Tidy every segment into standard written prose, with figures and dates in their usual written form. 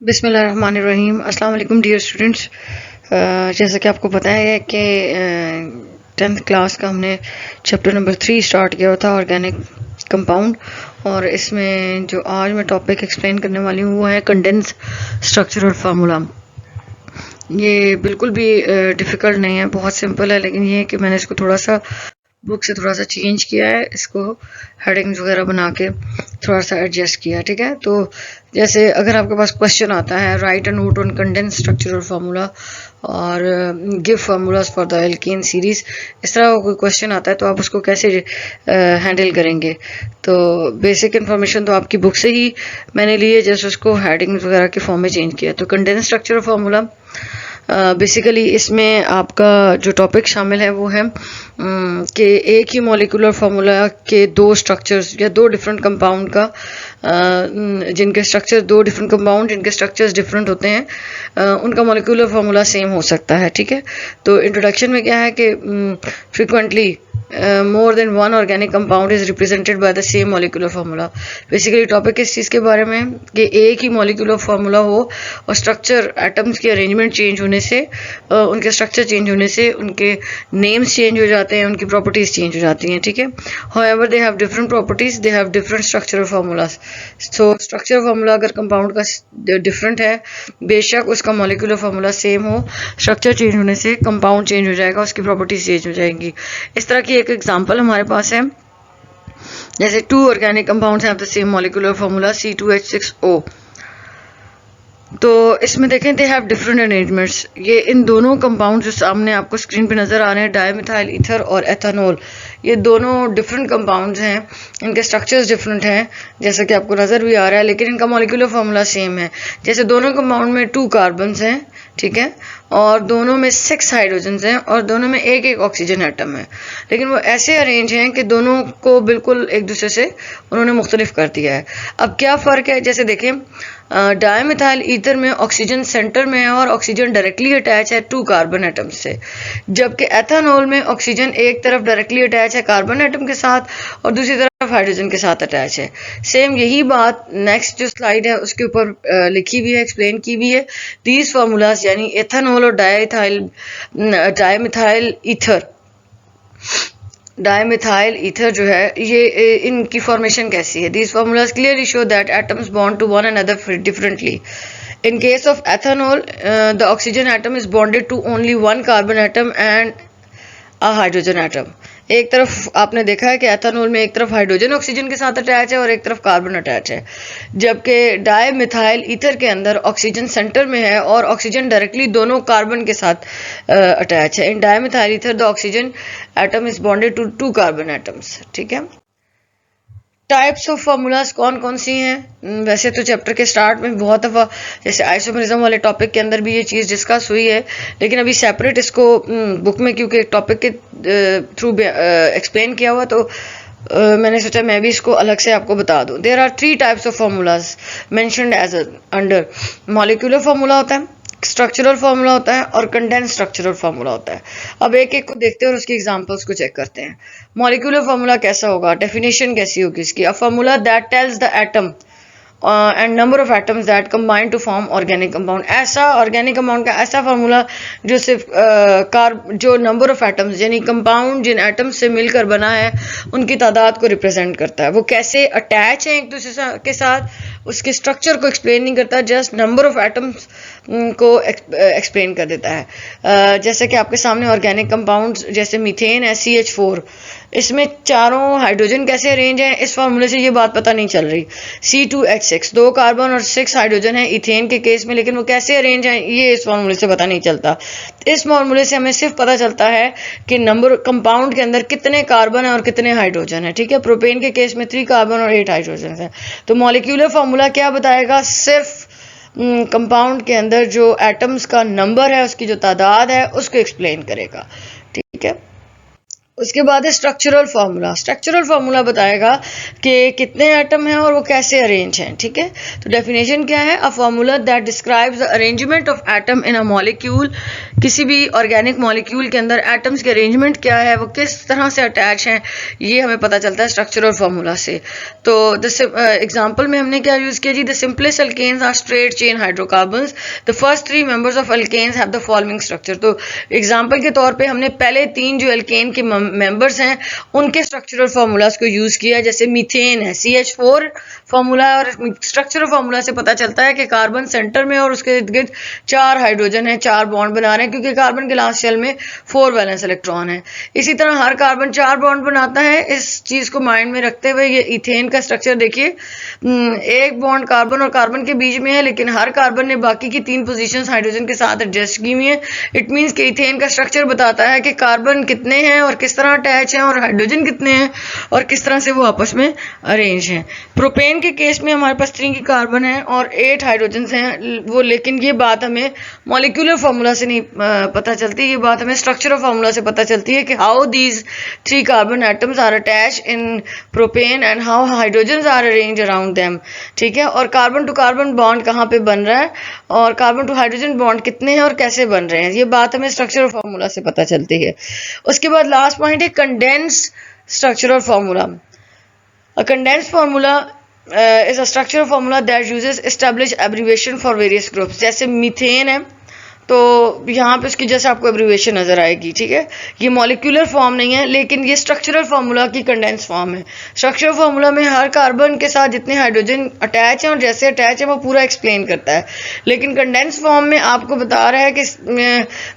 बिस्मिल्लाहिर्रहमानिर्रहीम। अस्सलाम वालेकुम डियर स्टूडेंट्स। जैसा कि आपको पता है कि 10th क्लास का हमने चैप्टर नंबर 3 स्टार्ट किया था, ऑर्गेनिक कंपाउंड। और इसमें जो आज मैं टॉपिक एक्सप्लेन करने वाली हूँ वो है कंडेंस स्ट्रक्चर और फार्मूला। ये बिल्कुल भी डिफ़िकल्ट नहीं है, बहुत सिंपल है, लेकिन ये है कि मैंने इसको थोड़ा सा बुक से थोड़ा सा चेंज किया है, इसको हेडिंग्स वगैरह बना के थोड़ा सा एडजस्ट किया है। ठीक है, तो जैसे अगर आपके पास क्वेश्चन आता है right a note on condense structure और फार्मूला और give formulas for the alkene series, इस तरह का कोई क्वेश्चन आता है तो आप उसको कैसे हैंडल करेंगे। तो बेसिक इन्फॉर्मेशन तो आपकी बुक से ही मैंने ली है, जैसे उसको हेडिंग्स वगैरह के फॉर्म में चेंज किया। तो कंडेंस स्ट्रक्चर और फार्मूला बेसिकली इसमें आपका जो टॉपिक शामिल है वो है कि एक ही मॉलिक्यूलर फार्मूला के दो स्ट्रक्चर्स या दो डिफरेंट कंपाउंड का जिनके स्ट्रक्चर दो डिफरेंट कंपाउंड जिनके स्ट्रक्चर्स डिफरेंट होते हैं उनका मॉलिक्यूलर फार्मूला सेम हो सकता है। ठीक है, तो इंट्रोडक्शन में क्या है कि frequently more than one organic compound is represented by the same molecular formula। Basically topic इस चीज़ के बारे में कि एक ही मॉलिक्यूलर फार्मूला हो और स्ट्रक्चर एटम्स के अरेंजमेंट चेंज होने से उनके स्ट्रक्चर चेंज होने से उनके नेम्स चेंज हो जाते हैं, उनकी प्रॉपर्टीज चेंज हो जाती हैं। ठीक है, however they have different properties, they have different structural formulas. So structure formula अगर कंपाउंड का डिफरेंट है, बेशक उसका मॉलिक्यूलर फार्मूला सेम हो, स्ट्रक्चर चेंज होने से कंपाउंड चेंज हो जाएगा, उसकी प्रॉपर्टीज चेंज हो जाएंगी। इस तरह की एक एग्जांपल हमारे पास है, जैसे 2 organic compounds have the same molecular formula C2H6O। तो इसमें देखें दे हैव डिफरेंट अरेंजमेंट्स। ये इन दोनों कंपाउंड जो सामने आपको स्क्रीन पे नज़र आ रहे हैं, डायमिथाइल ईथर और एथेनॉल, ये दोनों डिफरेंट कंपाउंड्स हैं, इनके स्ट्रक्चर्स डिफरेंट हैं जैसा कि आपको नज़र भी आ रहा है, लेकिन इनका मॉलिक्यूलर फार्मूला सेम है। जैसे दोनों कंपाउंड में 2 कार्बन्स हैं, ठीक है, और दोनों में 6 हाइड्रोजन्स हैं और दोनों में एक एक ऑक्सीजन एटम है, लेकिन वो ऐसे अरेंज हैं कि दोनों को बिल्कुल एक दूसरे से उन्होंने मुख्तलिफ कर दिया है। अब क्या फ़र्क है, जैसे देखें डायमिथाइल ईथर में ऑक्सीजन सेंटर में है और ऑक्सीजन डायरेक्टली अटैच है 2 कार्बन एटम से, जबकि एथेनॉल में ऑक्सीजन एक तरफ डायरेक्टली अटैच है कार्बन एटम के साथ और दूसरी तरफ हाइड्रोजन के साथ अटैच है। सेम यही बात नेक्स्ट जो स्लाइड है उसके ऊपर लिखी भी है, एक्सप्लेन की भी है। दीज फार्मूलाज यानी एथेनॉल और डायमिथाइल ईथर जो है, ये इनकी फॉर्मेशन कैसी है। These formulas clearly show that atoms bond to one another differently. In case of ethanol, the oxygen atom is bonded to only one carbon atom and a hydrogen atom। एक तरफ आपने देखा है कि एथेनॉल में एक तरफ हाइड्रोजन ऑक्सीजन के साथ अटैच है और एक तरफ कार्बन अटैच है, जबकि डायमिथाइल ईथर के अंदर ऑक्सीजन सेंटर में है और ऑक्सीजन डायरेक्टली दोनों कार्बन के साथ अटैच है। In dimethyl ether the oxygen atom is bonded to 2 carbon atoms. ठीक है, टाइप्स ऑफ फार्मूलाज कौन कौन सी हैं, वैसे तो चैप्टर के स्टार्ट में बहुत दफ़ा जैसे आइसोमरिज्म वाले टॉपिक के अंदर भी ये चीज़ डिस्कस हुई है, लेकिन अभी सेपरेट इसको बुक में क्योंकि टॉपिक के थ्रू एक्सप्लेन किया हुआ, तो मैंने सोचा मैं भी इसको अलग से आपको बता दूं। There are 3 types of formulas mentioned as under. Molecular formula होता है, स्ट्रक्चरल फार्मूला होता है और कंडेंस स्ट्रक्चरल फार्मूला होता है। अब एक एक को देखते हैं और उसकी एग्जांपल्स को चेक करते हैं। मॉलिक्यूलर फार्मूला कैसा होगा, डेफिनेशन कैसी होगी इसकी। A formula that tells the atom and number of atoms that combine to form organic compound. ऐसा ऑर्गेनिक कंपाउंड का ऐसा फार्मूला जो सिर्फ जो नंबर ऑफ एटम्स यानी कंपाउंड जिन एटम्स से मिलकर बना है उनकी तादाद को रिप्रेजेंट करता है। वो कैसे अटैच है एक दूसरे के साथ, उसके स्ट्रक्चर को एक्सप्लेन नहीं करता, जस्ट नंबर ऑफ एटम्स को एक्सप्लेन कर देता है। जैसे कि आपके सामने ऑर्गेनिक कंपाउंड्स जैसे मीथेन है CH4, इसमें चारों हाइड्रोजन कैसे अरेंज हैं, इस फार्मूले से ये बात पता नहीं चल रही। C2H6 2 कार्बन और 6 हाइड्रोजन है इथेन के केस में, लेकिन वो कैसे अरेंज हैं ये इस फार्मूले से पता नहीं चलता। इस फार्मूले से हमें सिर्फ पता चलता है कि नंबर कंपाउंड के अंदर कितने कार्बन है और कितने हाइड्रोजन है। ठीक है, प्रोपेन के केस में 3 कार्बन और 8 हाइड्रोजन है। तो मॉलिक्यूलर फार्मूला क्या बताएगा, सिर्फ कंपाउंड के अंदर जो एटम्स का नंबर है, उसकी जो तादाद है, उसको एक्सप्लेन करेगा। ठीक है, उसके बाद है स्ट्रक्चरल फार्मूला। स्ट्रक्चरल फार्मूला बताएगा कि कितने एटम हैं और वो कैसे अरेंज हैं। ठीक है, तो डेफिनेशन क्या है? अ formula that describes the arrangement of atom in a molecule. किसी भी ऑर्गेनिक मॉलिक्यूल के अंदर एटम्स के अरेंजमेंट क्या है, वो किस तरह से अटैच हैं, ये हमें पता चलता है स्ट्रक्चरल फार्मूला से। तो एग्जाम्पल में हमने क्या यूज किया जी? The simplest alkanes are straight chain hydrocarbons. The first 3 members of alkanes have the following structure. तो एग्जाम्पल के तौर पे हमने पहले 3 जो अल्केन के मेंबर्स हैं उनके स्ट्रक्चरल फार्मूलाज को यूज किया। जैसे मीथेन है, CH4 फार्मूला, और स्ट्रक्चरल फार्मूला से पता चलता है कि कार्बन सेंटर में और उसके इर्द गिर्द 4 हाइड्रोजन है, 4 बॉन्ड बना रहे हैं, क्योंकि कार्बन के लास्ट शेल में 4 वैलेंस इलेक्ट्रॉन है। इसी तरह हर कार्बन 4 बॉन्ड बनाता है। इस चीज को माइंड में रखते हुए ये इथेन का स्ट्रक्चर देखिए, एक बॉन्ड कार्बन और कार्बन के बीच में है, लेकिन हर कार्बन ने बाकी की 3 पोजीशंस हाइड्रोजन के साथ एडजस्ट की हुई है। इट मींस कि इथेन का स्ट्रक्चर बताता है कि कार्बन कितने हैं और किस तरह अटैच हैं, और हाइड्रोजन कितने हैं और किस तरह से वो आपस में अरेंज हैं। प्रोपेन के केस में हमारे पास 3 कार्बन है और 8 हाइड्रोजन हैं वो, लेकिन ये बात हमें मॉलिक्यूलर फार्मूला से नहीं पता चलती, ये बात हमें स्ट्रक्चरल फार्मूला से पता चलती है कि how these 3 carbon atoms are attach in propane and how hydrogen are arrange around them. ठीक है, और कार्बन टू कार्बन बॉन्ड कहाँ पे बन रहा है और कार्बन टू हाइड्रोजन बॉन्ड कितने हैं और कैसे बन रहे हैं, ये बात हमें स्ट्रक्चरल फार्मूला से पता चलती है। उसके बाद लास्ट पॉइंट है condense structural formula. A condense formula is a structural formula that uses established abbreviation for various groups। जैसे मीथेन है तो यहाँ पे उसकी जैसे आपको एब्रीवेशन नजर आएगी। ठीक है, ये मॉलिक्यूलर फॉर्म नहीं है, लेकिन ये स्ट्रक्चरल फार्मूला की कंडेंस फॉर्म है। स्ट्रक्चरल फार्मूला में हर कार्बन के साथ जितने हाइड्रोजन अटैच हैं और जैसे अटैच है वो पूरा एक्सप्लेन करता है, लेकिन कंडेंस फॉर्म में आपको बता रहा है कि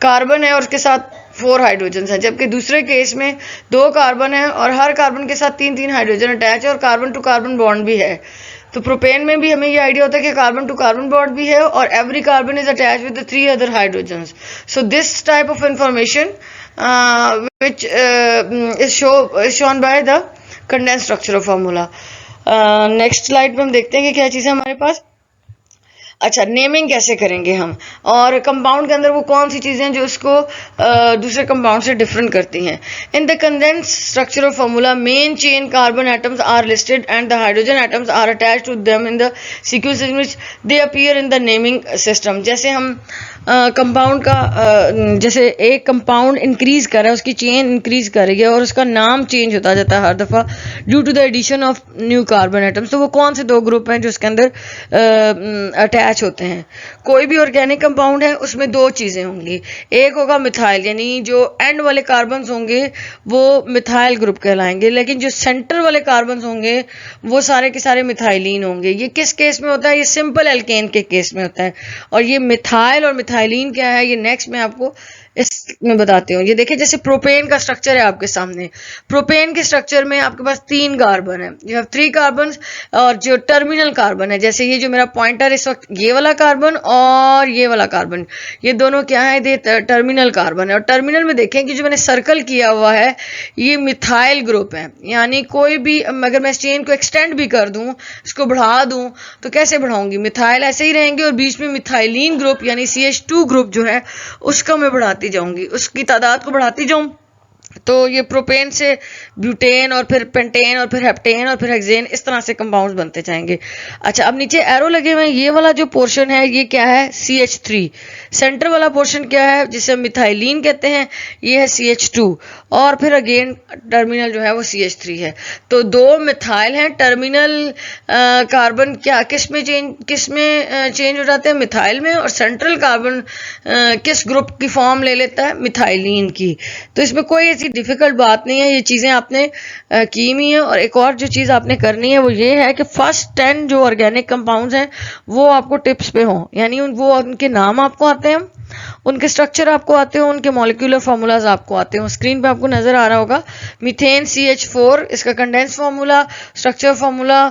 कार्बन है और उसके साथ 4 हाइड्रोजन हैं, जबकि दूसरे केस में 2 कार्बन है और हर कार्बन के साथ 3 हाइड्रोजन अटैच है और कार्बन टू कार्बन बॉन्ड भी है। तो प्रोपेन में भी हमें ये आइडिया होता है कि कार्बन टू कार्बन बॉन्ड भी है और every carbon is attach with the 3 other hydrogens. So this type of information which is shown by the condensed structural formula. Next slide में हम देखते हैं कि क्या चीज़ है हमारे पास। अच्छा, नेमिंग कैसे करेंगे हम, और कंपाउंड के अंदर वो कौन सी चीज़ें हैं जो उसको दूसरे कंपाउंड से डिफरेंट करती हैं। In the condensed structural formula main chain carbon atoms are listed and the hydrogen atoms are attached to them in the sequence in which they appear in the naming system. जैसे हम compound का जैसे एक compound increase कर रहा है, उसकी chain increase कर रही है और उसका नाम चेंज होता जाता है हर दफ़ा due to the addition of new carbon atoms. तो वो कौन से 2 ग्रुप हैं जो उसके अंदर अटैच होते हैं। कोई भी ऑर्गेनिक कंपाउंड है उसमें 2 चीज़ें होंगी, एक होगा मिथाइल, यानी जो एंड वाले कार्बन्स होंगे वो मिथाइल ग्रुप कहलाएंगे, लेकिन जो सेंटर वाले कार्बन्स होंगे वो सारे के सारे मिथाइलिन होंगे। ये किस केस में होता है? ये सिंपल एल्केन के केस में होता है। और ये मिथाइल और मिथाइलिन क्या है ये नेक्स्ट में आपको इसमें बताती हूँ। ये देखिए, जैसे प्रोपेन का स्ट्रक्चर है आपके सामने। प्रोपेन के स्ट्रक्चर में आपके पास 3 कार्बन है, यू हैव 3 कार्बन, और जो टर्मिनल कार्बन है, जैसे ये जो मेरा पॉइंटर इस वक्त ये वाला कार्बन और ये वाला कार्बन, ये दोनों क्या है? ये टर्मिनल कार्बन है। और टर्मिनल में देखें कि जो मैंने सर्कल किया हुआ है ये मिथाइल ग्रुप है, यानी कोई भी अगर मैं इस चेन को एक्सटेंड भी कर दूं, इसको बढ़ा दूं, तो कैसे बढ़ाऊंगी? मिथाइल ऐसे ही रहेंगे और बीच में मिथाइलिन ग्रुप यानी CH2 ग्रुप जो है उसका मैं बढ़ाती जाऊंगी, उसकी तादाद को बढ़ाती जाऊं। तो ये प्रोपेन से ब्यूटेन और फिर पेंटेन और फिर हेप्टेन और फिर हेक्सेन, इस तरह से कंपाउंड्स बनते जाएंगे। अच्छा, अब नीचे एरो लगे हुए हैं, ये वाला जो पोर्शन है ये क्या है? CH3। सेंटर वाला पोर्शन क्या है जिसे मिथाइलिन कहते हैं? ये है CH2, और फिर अगेन टर्मिनल जो है वो CH3 है। तो 2 मिथाइल हैं। टर्मिनल कार्बन क्या किस में चेंज हो जाते हैं? मिथाइल में। और सेंट्रल कार्बन किस ग्रुप की फॉर्म ले लेता है? मिथाइलिन की। तो इसमें कोई डिफिकल्ट बात नहीं है, ये चीज़ें आपने की हुई हैं। और एक और जो चीज़ आपने करनी है वो ये है कि फर्स्ट 10 जो ऑर्गेनिक कंपाउंड्स हैं वो आपको टिप्स पे हों, यानी वो उनके नाम आपको आते हैं, उनके स्ट्रक्चर आपको आते हो, उनके मॉलिक्यूलर फार्मूलाज आपको आते हो। स्क्रीन पे आपको नजर आ रहा होगा मीथेन CH4, इसका कंडेंस फार्मूला, स्ट्रक्चर फार्मूला,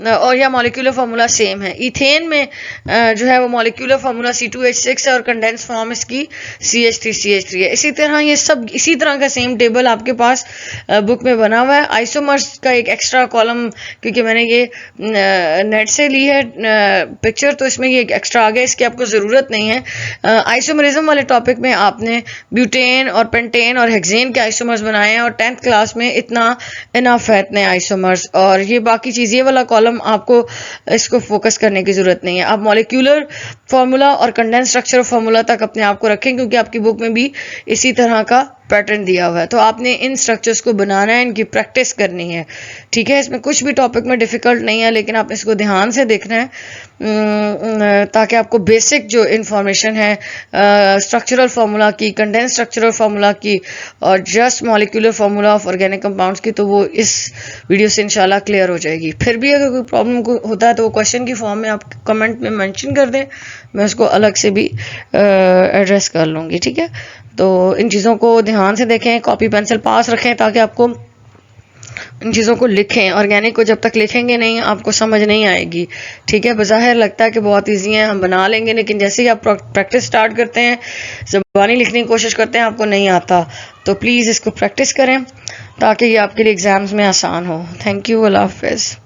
और या मॉलिक्यूलर फार्मूला सेम है। इथेन में जो है वो मॉलिक्यूलर फार्मूला C2H6 है और कंडेंस फॉर्म इसकी CH3CH3 है। इसी तरह ये सब इसी तरह का सेम टेबल आपके पास बुक में बना हुआ है। आइसोमर्स का एक एक्स्ट्रा कॉलम, क्योंकि मैंने ये नेट से ली है पिक्चर, तो इसमें ये एक्स्ट्रा आ गया, इसकी आपको ज़रूरत नहीं है। आइसोमरिज्म वाले टॉपिक में आपने ब्यूटेन और पेंटेन और हेक्सेन के आइसोमर्स बनाए हैं, और 10th क्लास में इतना इनफ है इतने आइसोमर्स। और ये बाकी चीज़, ये वाला कॉलम आपको इसको फोकस करने की ज़रूरत नहीं है। आप मॉलिक्यूलर फार्मूला और कंडेंस स्ट्रक्चर फार्मूला तक अपने आप को रखें, क्योंकि आपकी बुक में भी इसी तरह का पैटर्न दिया हुआ है। तो आपने इन स्ट्रक्चर्स को बनाना है, इनकी प्रैक्टिस करनी है, ठीक है। इसमें कुछ भी टॉपिक में डिफ़िकल्ट नहीं है, लेकिन आप इसको ध्यान से देखना है ताकि आपको बेसिक जो इन्फॉर्मेशन है स्ट्रक्चरल फार्मूला की, कंडेंस स्ट्रक्चरल फार्मूला की और just molecular formula of organic compounds की, तो वो इस वीडियो से इंशाल्लाह क्लियर हो जाएगी। फिर भी अगर कोई प्रॉब्लम होता है तो वो क्वेश्चन की फॉर्म में आप कमेंट में मेंशन कर दें, मैं उसको अलग से भी एड्रेस कर लूँगी, ठीक है। तो इन चीज़ों को ध्यान से देखें, कॉपी पेंसिल पास रखें ताकि आपको इन चीज़ों को लिखें। ऑर्गेनिक को जब तक लिखेंगे नहीं आपको समझ नहीं आएगी, ठीक है। बज़ाहिर लगता है कि बहुत इजी है, हम बना लेंगे, लेकिन जैसे ही आप प्रैक्टिस स्टार्ट करते हैं, ज़बानी लिखने की कोशिश करते हैं, आपको नहीं आता, तो प्लीज़ इसको प्रैक्टिस करें ताकि ये आपके लिए एग्ज़ाम्स में आसान हो। थैंक यू, अल्लाह हाफ़िज़।